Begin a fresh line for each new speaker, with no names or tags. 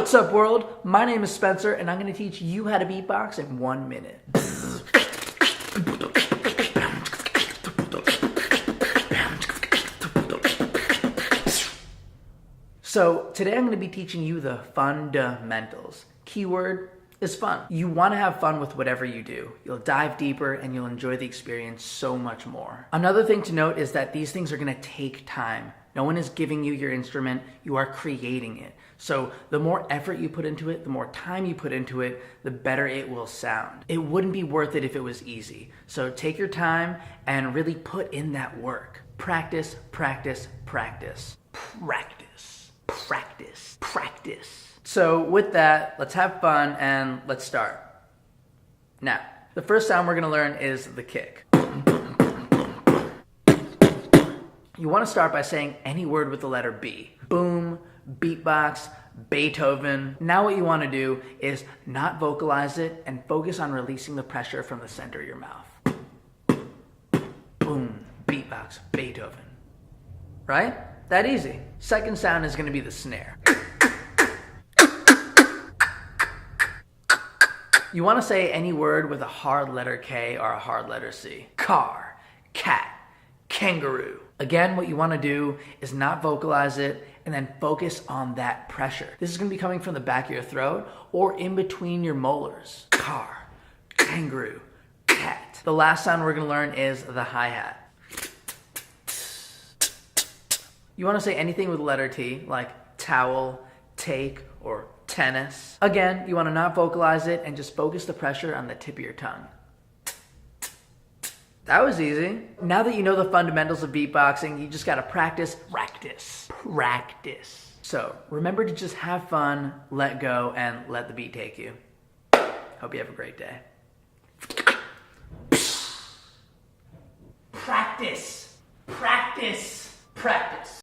What's up, world? My name is Spencer, and I'm going to teach you how to beatbox in 1 minute. So today I'm going to be teaching you the fundamentals. Keyword is fun. You want to have fun with whatever you do. You'll dive deeper and you'll enjoy the experience so much more. Another thing to note is that these things are going to take time. No one is giving you your instrument, you are creating it. So the more effort you put into it, the more time you put into it, the better it will sound. It wouldn't be worth it if it was easy. So take your time and really put in that work. Practice, practice, practice. Practice, practice, practice. So with that, let's have fun and let's start. Now, the first sound we're going to learn is the kick. You want to start by saying any word with the letter B. Boom, beatbox, Beethoven. Now what you want to do is not vocalize it and focus on releasing the pressure from the center of your mouth. Boom, beatbox, Beethoven. Right? That easy. Second sound is going to be the snare. You want to say any word with a hard letter K or a hard letter C. Car, cat, kangaroo. Again, what you want to do is not vocalize it and then focus on that pressure. This is going to be coming from the back of your throat or in between your molars. Car, kangaroo, cat. The last sound we're going to learn is the hi-hat. You want to say anything with the letter T, like towel, take, or tennis. Again, you want to not vocalize it and just focus the pressure on the tip of your tongue. That was easy. Now that you know the fundamentals of beatboxing, you just got to practice, practice, practice. So remember to just have fun, let go, and let the beat take you. Hope you have a great day. Practice.